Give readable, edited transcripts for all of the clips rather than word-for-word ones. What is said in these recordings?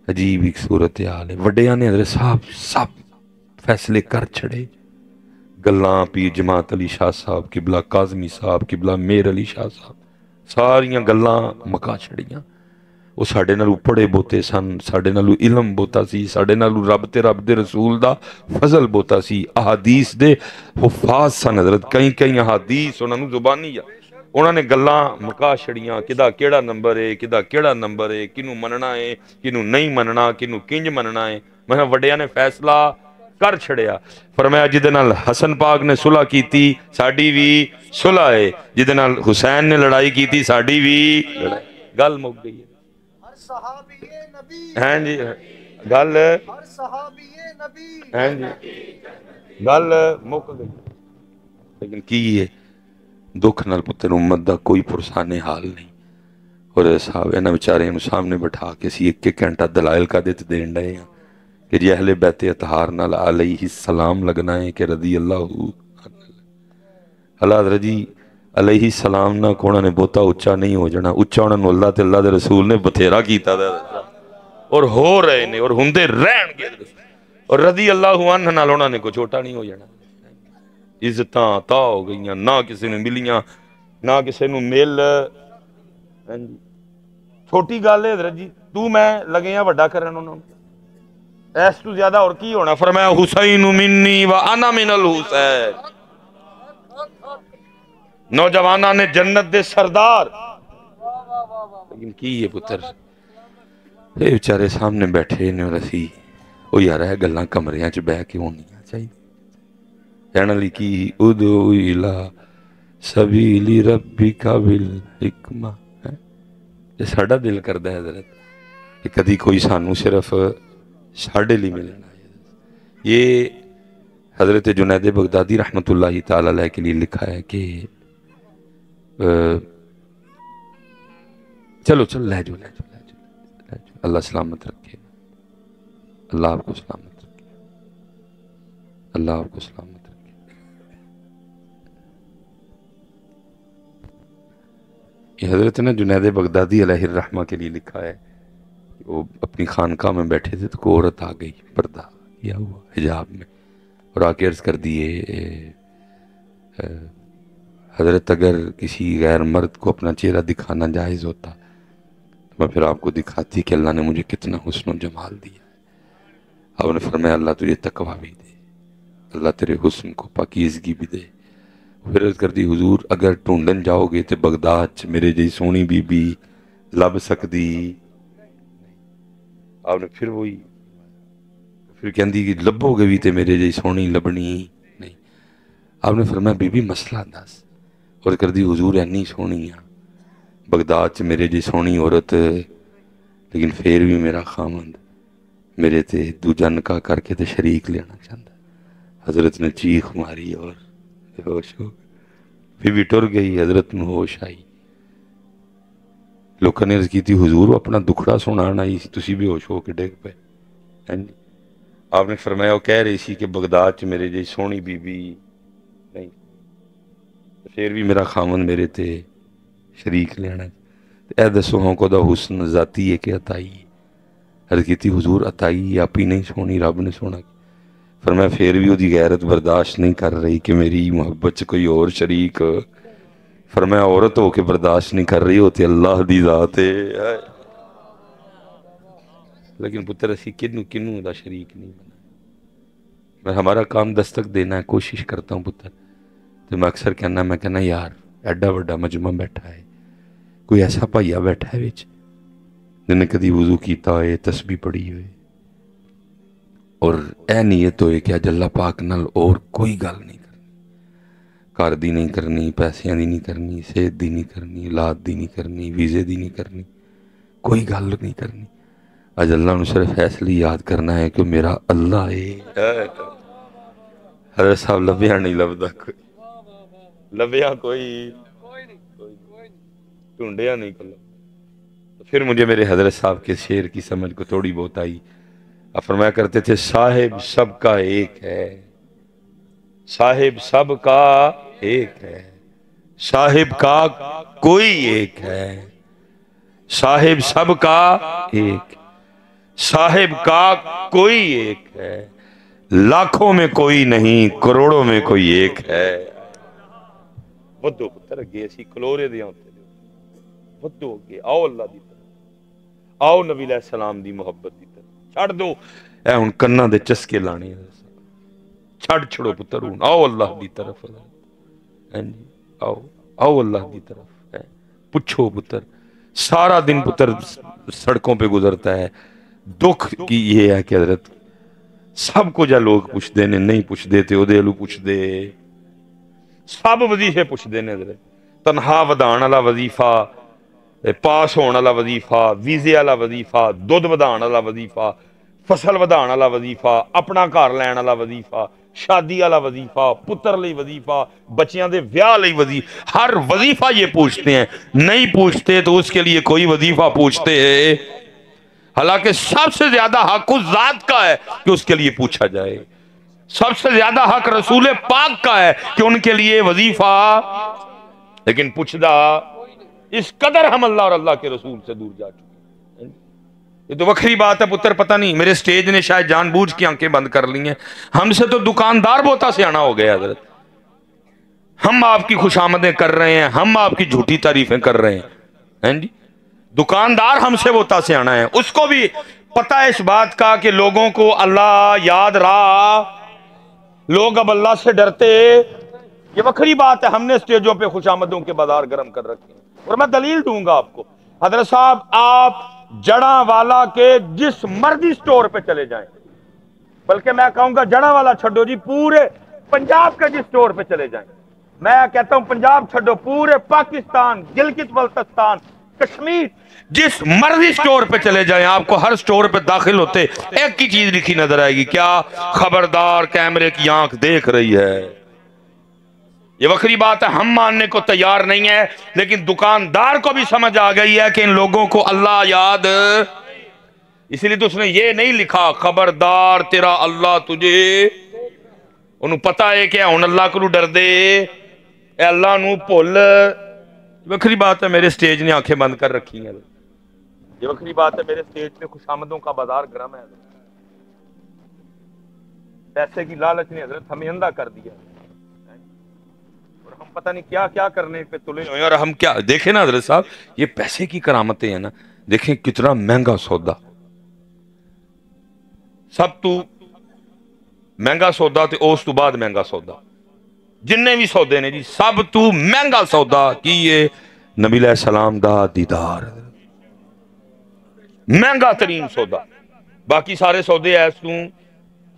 عجیب ایک صورت حال ہے. وڈیاں نے حضرت صاحب سب فیصلے کر چھڑے. گلاں پیر جماعت علی شاہ صاحب قبلہ، کاظمی صاحب قبلہ، میر علی شاہ صاحب ساریاں گلاں مکا چھڑیاں. وہ ساڈے نالوں پڑھے بوتے سن، ساڈے نالوں علم بوتا سی، ساڈے نالوں رب تے رب دے رسول دا فضل بوتا سی. احادیث دے حفاظ سن حضرت، کئی احادیث انہاں نوں زبانی یا انہاں نے گلاں مکا چھڑیاں. کدا کیڑا نمبر ہے، کدا کیڑا نمبر ہے، کنوں مننا ہے، کنوں نہیں مننا، کنوں کنج مننا ہے. میں وڈیاں نے فیصلہ کر چھڑیا. فرمایا جدے نال حسن پاک نے صلح کیتی ساڈی وی صلح ہے، جدے نال حسین نے لڑائی کیتی ساڈی وی گل مک گئی ہے. ہاں جی گل ہاں جی گل مک گئی. لیکن کی ہے دکھ نال پتر امت دا کوئی پرسانے حال نہیں. اور صاحب انہاں بیچارے نوں سامنے بٹھا کے اسی ایک ایک گھنٹہ دلائل کا دیت دین ڈے ہیں کہ جی اہل بیت اطہار نال علیہ السلام لگنا ہے کہ رضی اللہ اللہ حضرت جی علیہ السلام نہ کونا نے بہتا اچا نہیں ہو جانا. اچا انہاں نوں اللہ تے اللہ دے رسول نے بتھیرا کیتا دا اور ہو رہے نے اور ہوندے رہن گے. اور رضی اللہ عنہ نال انہاں نے کوئی چھوٹا نہیں ہو جانا. عزتاں عطا ہو گئیاں، نہ کسی نے ملیاں نہ کسی نو مل. چھوٹی گل ہے حضرت جی، تو میں لگے ہیں وڈا کرن انہاں ایس تو زیادہ اور کی ہونا. فرمایا حسین منی و انا من الحسین. نوجوانہ نے جنت دے سردار. لیکن کی ہے پتر اے بیچارے سامنے بیٹھے نے اور اسی او یار ہے گلاں کمریاں چ بہ کے ہونیاں چاہیے. کہنا لکھی ادعو الی سبیل ربک بالحکمہ. یہ ساڈا دل کردا ہے حضرت کہ کدی کوئی سانو صرف ساڈے لیے ملنا ہے. یہ حضرت جنید بغدادی رحمۃ اللہ تعالی علیہ کے لیے لکھا ہے کہ چلو لے جو اللہ سلامت رکھے، اللہ آپ کو سلامت رکھے، اللہ آپ کو سلامت رکھے. یہ حضرت نے جنید بغدادی علیہ الرحمہ کے لیے لکھا ہے کہ وہ اپنی خانقاہ میں بیٹھے تھے تو کوئی عورت آ گئی پردہ کیا ہوا حجاب میں اور آ کے عرض کر دیے حضرت اگر کسی غیر مرد کو اپنا چہرہ دکھانا جائز ہوتا تو میں پھر آپ کو دکھاتی کہ اللہ نے مجھے کتنا حسن و جمال دیا ہے. آپ نے فرمایا اللہ تجھے تقویٰ بھی دے، اللہ تیرے حسن کو پاکیزگی بھی دے. پھر عرض کر دی حضور اگر ٹونڈن جاؤ گے تو بغداد چ میرے جی سونی بی بی لب سکتی. آپ نے پھر وہی پھر کہندی کہ لبو گے بھی تے میرے جی سونی لبنی نہیں. آپ نے فرمایا بی بی مسئلہ دس. اور کر دی حضور اینی سونی ہاں بغداد چ میرے جی سونی عورت لیکن پھر بھی میرا خامند میرے تے دوجا نکاح کر کے تے شریک لینا چاہتا. حضرت نے چیخ ماری اور ہوش ہو پھر بھی ٹر گئی. حضرت میں ہوش آئی. لوکاں نے عرض کی تھی حضور اپنا دکھڑا سنان آئی سی تسی بھی ہوش ہو کے ڈگ پے. آپ نے فرمایا وہ کہہ رہی سی کہ بغداد چ میرے جی سونی بی بی نہیں پھر بھی میرا خامن میرے تے شریک لینا. اے دسو ہاں کو دا حسن ذاتی ہے کہ عطائی ہے. عرض کی تھی حضور عطائی آپ ہی نہیں سونی رب نے سونا. فرمایا پھر بھی وہ دی غیرت برداشت نہیں کر رہی کہ میری محبت سے کوئی اور شریک. فرمایا عورت ہو کے برداشت نہیں کر رہی ہوتی اللہ دی ذات ہے. لیکن پتر اسی کنوں دا شریک نہیں بنا. میں ہمارا کام دستک دینا ہے کوشش کرتا ہوں پتر. تو میں اکثر کہنا یار ایڈا وڈا مجمع بیٹھا ہے کوئی ایسا بھائیا بیٹھا ہے وچ جن نے کدی وضو کیتا ہوئے تسبیح پڑھی ہوئے اور اے نیت ہوئے کہ اج اللہ پاک نال اور کوئی گل نہیں کرنی، گھر دی نہیں کرنی، پیسیاں دی نہیں کرنی، صحت دی نہیں کرنی، اولاد دی نہیں کرنی، ویزے دی نہیں کرنی، کوئی گل نہیں کرنی. اج اللہ نے صرف فیصلے یاد کرنا ہے کہ میرا اللہ ہے. حضرت صاحب لبیاں نہیں لبدا کوئی، لبیاں کوئی ڈھونڈیا نہیں کلو. پھر مجھے میرے حضرت صاحب کے شعر کی سمجھ کو تھوڑی بہت آئی. فرمایا کرتے تھے صاحب سب کا ایک ہے، صاحب سب کا ایک ہے، صاحب کا کوئی ایک ہے، صاحب سب کا ایک. صاحب کا کوئی ایک ہے، لاکھوں میں کوئی نہیں، کروڑوں میں کوئی ایک ہے۔ ودو پتر اگے اسی کلورے دے ہوتے ودو اگے آؤ اللہ دی طرف، آؤ نبی علیہ السلام دی محبت دی طرف، چھڑ دو اے ہن کنا دے چسکے لانے، چھڑ چھڑو پتر ہن آؤ اللہ دی طرف، آؤ آؤ اللہ دی طرف، پوچھو پتر۔ سارا دن پتر سڑکوں پہ گزرتا ہے، دکھ کی یہ ہے کہ حضرت سب کو جا لوگ پوچھ دینے نہیں پوچھ دیتے او دے لو پوچھ دے، سب وظیفے پوچھ دینے حضرت، تنہا ودان والا وظیفہ، پاس ہونے والا وظیفہ، ویزے والا وظیفہ، دودھ ودان والا وظیفہ، فصل ودان والا وظیفہ، اپنا گھر لین والا وظیفہ، شادی والا وظیفہ، پتر لئی وظیفہ، بچیاں دے ویاہ لئی وظیفہ، ہر وظیفہ یہ پوچھتے ہیں، نہیں پوچھتے تو اس کے لیے کوئی وظیفہ پوچھتے ہیں، حالانکہ سب سے زیادہ حق اس ذات کا ہے کہ اس کے لیے پوچھا جائے، سب سے زیادہ حق رسول پاک کا ہے کہ ان کے لیے وظیفہ، لیکن پوچھدا اس قدر ہم اللہ اور اللہ کے رسول سے دور جا چکے ہیں۔ یہ تو وکری بات ہے پتر، پتہ نہیں میرے سٹیج نے شاید جان بوجھ کی آنکھیں بند کر لی ہیں، ہم سے تو دکاندار بہتا سیانا ہو گیا حضرت، ہم آپ کی خوش آمدیں کر رہے ہیں، ہم آپ کی جھوٹی تعریفیں کر رہے ہیں جی، دکاندار ہم سے بہتا سیانا ہے، اس کو بھی پتہ ہے اس بات کا کہ لوگوں کو اللہ یاد رہا، لوگ اب اللہ سے ڈرتے، یہ وکری بات ہے، ہم نے سٹیجوں پہ خوش آمدوں کے بازار گرم کر رکھے ہیں، اور میں دلیل دوں گا آپ کو، حضرت صاحب آپ جڑا والا کے جس مرضی سٹور پہ چلے جائیں، بلکہ میں کہوں گا جڑا والا چھڈو جی، پورے پنجاب کے جس سٹور پہ چلے جائیں، میں کہتا ہوں پنجاب چھڈو، پورے پاکستان، گلگت بلتستان، کشمیر، جس مرضی سٹور پہ چلے جائیں، آپ کو ہر سٹور پہ داخل ہوتے ایک ہی چیز لکھی نظر آئے گی، کیا؟ خبردار کیمرے کی آنکھ دیکھ رہی ہے۔ یہ وکری بات ہے، ہم ماننے کو تیار نہیں ہے، لیکن دکاندار کو بھی سمجھ آ گئی ہے کہ ان لوگوں کو اللہ یاد، اسی لیے تو اس نے یہ نہیں لکھا خبردار تیرا اللہ تجھے، انہوں پتا ہے کہ ہن اللہ کو ڈر دے، اے اللہ نو بھول، وکری بات ہے میرے سٹیج نے آنکھیں بند کر رکھی ہیں، یہ وکری بات ہے میرے سٹیج پہ خوش آمدوں کا بازار گرم ہے، پیسے کی لالچ نے حضرت ہمیں اندھا کر دیا، اور ہم پتہ نہیں کیا کیا کرنے پہ تلے ہوئے، اور ہم کیا دیکھیں نا حضرت صاحب، یہ پیسے کی کرامتیں ہیں نا، دیکھیں کتنا مہنگا سودا، سب تو مہنگا سودا تے اس تو بعد مہنگا سودا، جننے بھی سودے نے جی سب تو مہنگا سودا کی یہ نبی علیہ السلام دا دیدار، مہنگا ترین سودا، باقی سارے سودے ایسوں،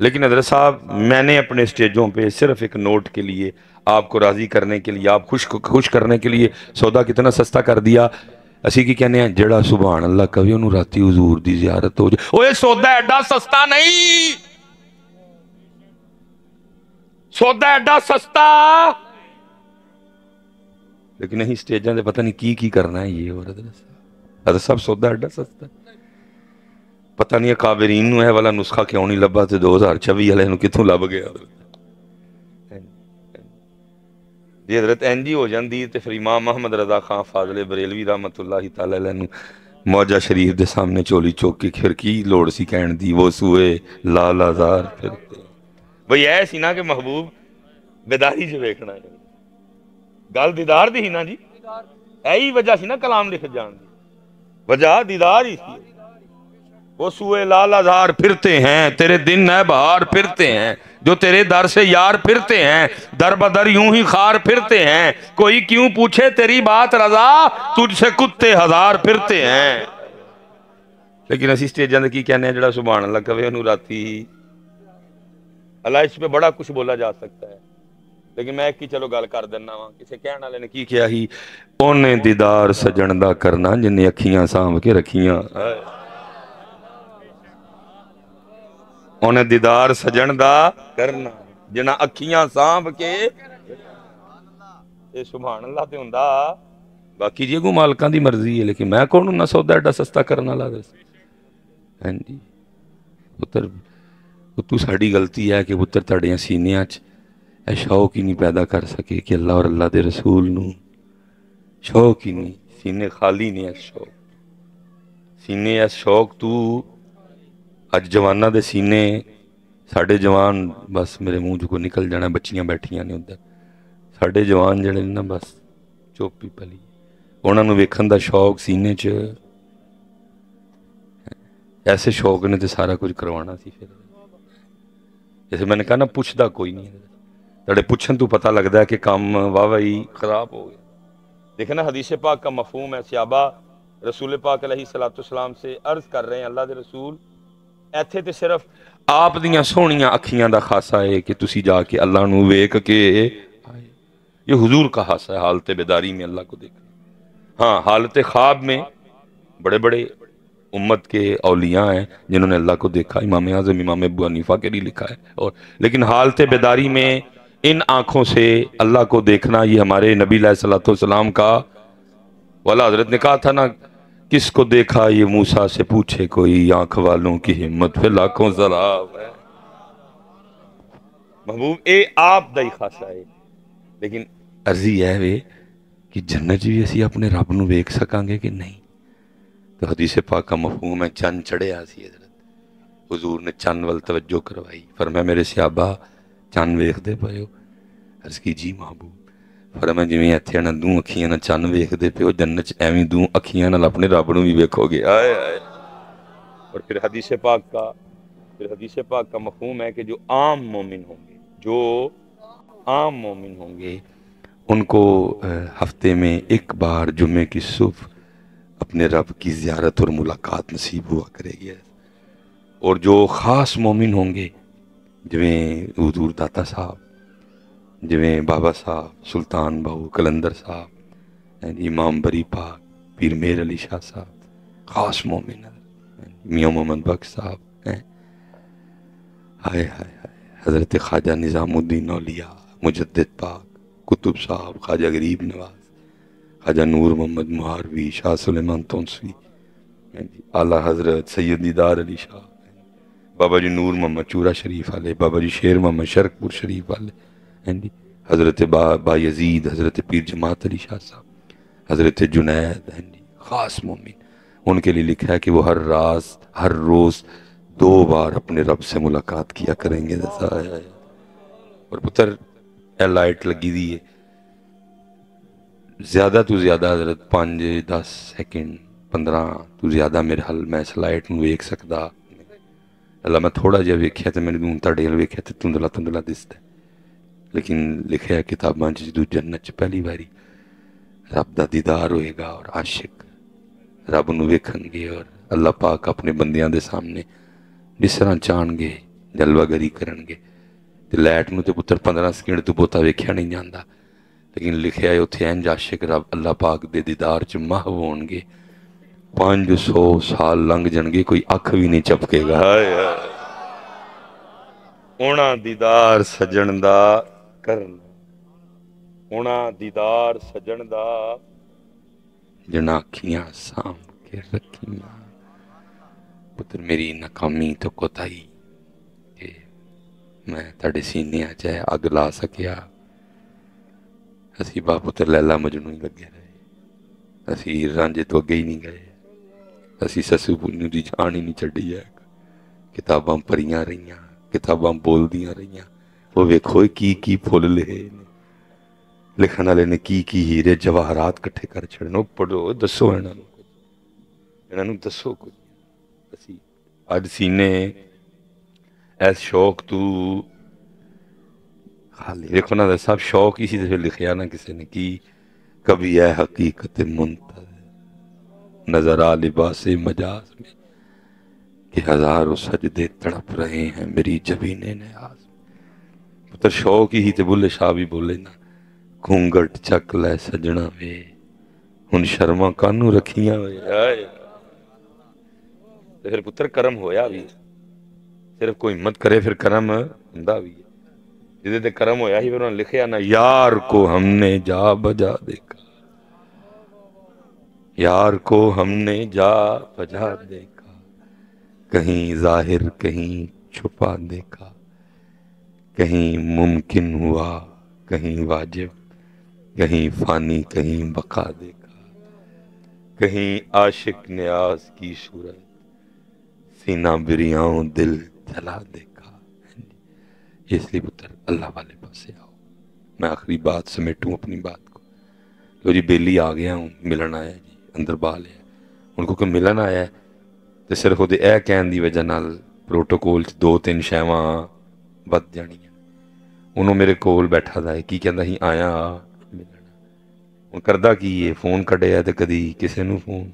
لیکن حضرت صاحب میں نے اپنے سٹیجوں پہ صرف ایک نوٹ کے لیے، آپ کو راضی کرنے کے لیے، آپ خوش کرنے کے لیے سودا کتنا سستا کر دیا، اسی کی کہنے ہیں جڑا سبحان اللہ کبھی انہوں راتی حضور دی زیارت ہو جائے، اوہ سودا ایڈا سستا نہیں، سودا ایڈا سستا، لیکن نہیں سٹیجاں دے پتہ نہیں کی کرنا ہے یہ، اور حضرت صاحب سودا ایڈا سستا، پتہ نہیں کابرین نو ہے والا نسخہ کیوں نہیں لبا تے 2026 والے نو کتھوں لب گیا، جی حضرت اینجی ہو جاندی تے پھر امام محمد رضا خان فاضل بریلوی رحمت اللہ تعالی علیہ نو موجہ شریف دے سامنے چولی چوک کے پھر کی لوڑ سی کہن دی، وہ سوئے لال آزار پھرتے، بھئی ایسی نا کہ محبوب بیداری جو بیکھنا ہے، گل دیدار دی ہی نا جی، ایہی وجہ سی نا کلام لکھ جان دی، وجہ دیدار ہی سی، وہ سوئے لال آزار پھرتے ہیں، تیرے دن ہے بہار پھرتے ہیں، جو تیرے در سے یار پھرتے ہیں، در بدر یوں ہی خار پھرتے ہیں، کوئی کیوں پوچھے تیری بات رضا، تجھ سے کتے ہزار پھرتے ہیں، لیکن اسی سٹیجاں دے کی کہنے ہیں جڑا سبحان اللہ کہے انہوں راتی، اللہ اس پہ بڑا کچھ بولا جا سکتا ہے، لیکن میں ایک کی چلو گل کر دینا ہاں، کسے کہنا والے نے کی کیا ہی، اونے دیدار سجن دا کرنا جنہیں اکھیاں سانب کے رکھیاں، اونے دیدار سجن دا کرنا جنہ اکھیاں سانب کے، اے سبحان اللہ تے ہوندا، باقی جی کو مالکاں دی مرضی ہے، لیکن میں کون نہ سودا ایڈا سستا کرنا لا دے، ہاں جی پتر تو ساڑی غلطی ہے کہ پتر تاڑیاں سینیاں چ اے شوق ہی نہیں پیدا کر سکے کہ اللہ اور اللہ دے رسول نو، شوق ہی نہیں، سینے خالی نہیں ہے شوق، سینے اس شوق تو اج جواناں دے سینے ساڈے جوان بس میرے منہ چ کو نکل جانا بچیاں بیٹھیاں نے ادھر ساڈے جوان جڑے نا بس چوپی پلی انہاں نوں ویکھن دا شوق سینے چ ایسے شوق نے تے سارا کچھ کروانا سی پھر جیسے میں نے کہا نا پوچھدا کوئی نہیں تڑے پوچھن تو پتہ لگدا ہے کہ کام واہ واہی خراب ہو گیا دیکھیں نا حدیث پاک کا مفہوم ہے صحابہ رسول پاک علیہ الصلوۃ والسلام سے عرض کر رہے ہیں اللہ دے رسول ایتھے تے صرف آپ دیاں سونیاں اکھیاں دا خاصہ ہے کہ تسی جا کے اللہ نو ویکھ کے یہ حضور کا خاصہ ہے حالت بیداری میں اللہ کو دیکھنا ہاں حالت خواب میں بڑے بڑے امت کے اولیاء ہیں جنہوں نے اللہ کو دیکھا امام اعظم امام ابو حنیفہ کے لیے لکھا ہے اور لیکن حالت بیداری میں ان آنکھوں سے اللہ کو دیکھنا یہ ہمارے نبی علیہ الصلوۃ والسلام کا والا حضرت نے کہا تھا نا کس کو دیکھا یہ موسیٰ سے پوچھے کوئی آنکھ والوں کی ہمت پہ لاکھوں ضراب ہے محبوب اے آپ دا ہی خاصہ ہے لیکن عرضی ہے وے کہ جنت بھی اسی اپنے رب نو ویکھ سکاں گے کہ نہیں تو حدیث پاک کا مفہوم ہے چند چڑھیا سی حضرت حضور نے چند ول توجہ کروائی فرمایا میرے صحابہ چند ویکھ دے پئے ہو عرض کی جی محبوب فرمایا جویں ایتھے نہ دوں اکھیاں نہ چند ویکھ دے پئے ہو جنت ایویں دوں اکھیاں نال اپنے رب نو بھی ویکھو گے آئے آئے اور پھر حدیث پاک کا مفہوم ہے کہ جو عام مومن ہوں گے جو عام مومن ہوں گے ان کو ہفتے میں ایک بار جمعے کی صبح اپنے رب کی زیارت اور ملاقات نصیب ہوا کرے گی اور جو خاص مومن ہوں گے جویں حضور داتا صاحب جویں بابا صاحب سلطان بہو کلندر صاحب امام بری پاک پیر میر علی شاہ صاحب خاص مومن میاں محمد بخش صاحب ہائے ہائے حضرت خواجہ نظام الدین اولیاء مجدد پاک کتب صاحب خواجہ غریب نواز خواجہ نور محمد مہاروی شاہ سلیمان تونسوی اعلیٰ حضرت سید دیدار علی شاہ بابا جی نور محمد چورا شریف والے بابا جی شیر محمد شرک پور شریف والے حضرت با یزید حضرت پیر جماعت علی شاہ صاحب حضرت جنید خاص مومن ان کے لیے لکھا ہے کہ وہ ہر روز 2 بار اپنے رب سے ملاقات کیا کریں گے اور پتر اے لائٹ لگی دی ہے زیادہ تو زیادہ حضرت 5-10 سیکنڈ 15 تو زیادہ میرے حل میں اس لائٹ نو ویکھ سکدا اللہ میں تھوڑا جہا ویکھیا تے میرے دون تڑیل ویکھیا تے تندلا دستا لیکن لکھیا کتاباں جدو جنت چ پہلی باری رب دا دیدار ہوئے گا اور عاشق رب نو ویکھن گے اور اللہ پاک اپنے بندیاں دے سامنے جس طرح چاہن گے جلوہ گری کرن گے تے لائٹ نو تے پتر 15 سیکنڈ تو بہتا ویکھیا نہیں جاندا لیکن لکھیا ہے اتھے انج عاشق رب اللہ پاک دے دیدار چ محو ہون گے 500 سال لنگ جن گے کوئی اکھ بھی نہیں چپکے گا اونا دیدار سجن دا کرنا اونا دیدار سجن دا جناکیاں سام کے رکھیاں پتر میری ناکامی تو کوتاہی کہ میں تاڑے سینیاں چاہے اگ لا سکیا اسی باپ پتر لیلہ مجنوں ہی لگے رہے اسی رانجے تو اگے ہی نہیں گئے اسی سسو پنیو دی جان ہی نہیں چڑھی ہے کتاباں پڑھیاں رہیاں کتاباں بول دیاں رہیاں وہ ویکھوئے کی پھول لے لکھن والے نے کی ہیرے جواہرات کٹھے کر چھڑنو پڑھو دسو انہاں نوں دسو کچھ اسی اج سینے ایس شوق تو خالی دیکھو نا صاحب شوق اسی طرح لکھیا نا کسی نے کی کبھی ہے حقیقت منتظر نظر آ لباس مجاز میں کہ ہزاروں سجدے تڑپ رہے ہیں میری جبین نیاز پتر شوق ہی تے بلے شاہ بھی بولے نا گھونگٹ چک لے سجنا وے ہن شرما کانوں رکھیاں وے پھر پتر کرم ہویا بھی صرف کوئی ہمت کرے پھر کرم ہوندا بھی جدے تے کرم ہویا ہی پھر انہوں نے لکھیا نا یار کو ہم نے جا بجا دیکھا یار کو ہم نے جا بجا دیکھا کہیں ظاہر کہیں چھپا دیکھا کہیں ممکن ہوا کہیں واجب کہیں فانی کہیں بقا دیکھا کہیں عاشق نیاز کی صورت سینہ بریاں دل جلا دیکھا. اس لیے پتر اللہ والے پاسے آؤ. میں آخری بات سمیٹوں اپنی بات کو. لو جی بیلی آ گیا ہوں, ملن آیا جی, اندر بال ہے ان کو کہ ملن آیا ہے تو صرف وہ اے کہن دی وجہ نال پروٹوکول 2-3 شیواں ود جانیاں. انہوں میرے کول بیٹھا دا ہے کی کہندا ہی آیا ملن. ہن کردا کی ہے, فون کڈیا تے کدی کسے نوں فون,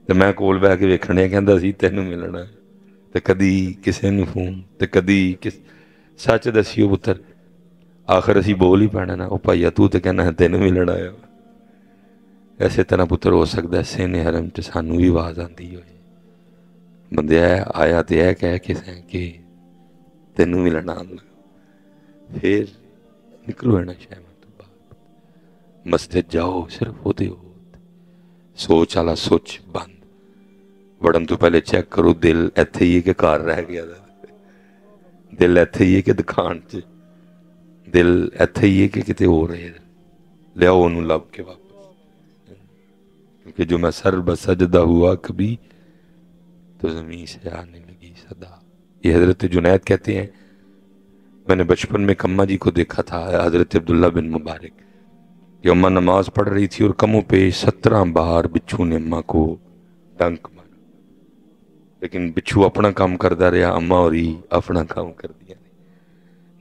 تے میں کول بہ کے ویکھنے کہندا سی تینوں ملنا ہے, تے کدی کسے نوں فون, تے کدی کس. سچ دسیو پتر آخر اسی بول ہی پینا نا, او بھائیا تو تے کہنا ہے تینوں ملن آیا. ایسے طرح پتر ہو سکتا ہے سین حرم چ سانوں بھی آواز آتی ہوئے بندے آیا تے اے کہہ کے سیں کہ تینوں ملن آن لگا. پھر نکلو ہے نا شہمت تو بعد مسجد جاؤ صرف ہو دے ہو, سوچ والا سوچ بند. وڑن تو پہلے چیک کرو دل ایتھے ہی ہے کہ کار رہ گیا دا, دل ایتھے ہی ہے کہ دکھان چ, دل ایتھے ہی ہے کہ کتے ہو رہے. لیاؤ انہوں لب کے واپس, کیونکہ جو میں سر بسجدہ ہوا کبھی تو زمین سے آنے لگی صدا. یہ حضرت جنید کہتے ہیں میں نے بچپن میں اماں جی کو دیکھا تھا, حضرت عبداللہ بن مبارک, کہ اماں نماز پڑھ رہی تھی اور کموں پہ 17 بار بچھو نے اماں کو ڈنک مارا, لیکن بچھو اپنا کام کردا رہا, اماں اور ہی اپنا کام کر دیا.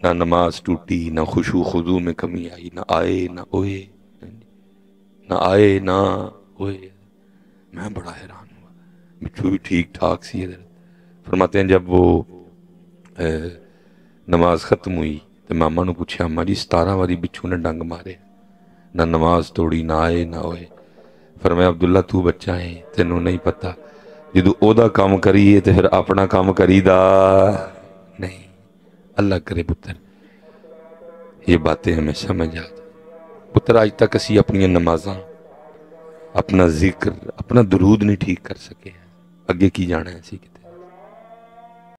نہ نماز ٹوٹی, نہ خشوع خضوع میں کمی آئی, نہ آئے نہ اوئے, نہ آئے نہ ہوئے. میں بڑا حیران ہوا, بچھو بھی ٹھیک ٹھاک سی. فرماتے ہیں جب وہ نماز ختم ہوئی تو میں اماں نو پوچھا, اماں جی 17 واری بچھو نے ڈنگ مارے, نہ نماز توڑی, نہ آئے نہ ہوئے. فرمایا عبداللہ تو بچہ ہے, تینوں نہیں پتا جدو او دا کام کریے تو پھر اپنا کام کری دا نہیں. اللہ کرے پتر یہ باتیں ہمیں سمجھ آ جائیں. پتر آج تک اسی اپنی نمازاں, اپنا ذکر, اپنا درود نہیں ٹھیک کر سکے, اگے کی جانا ہے اسی.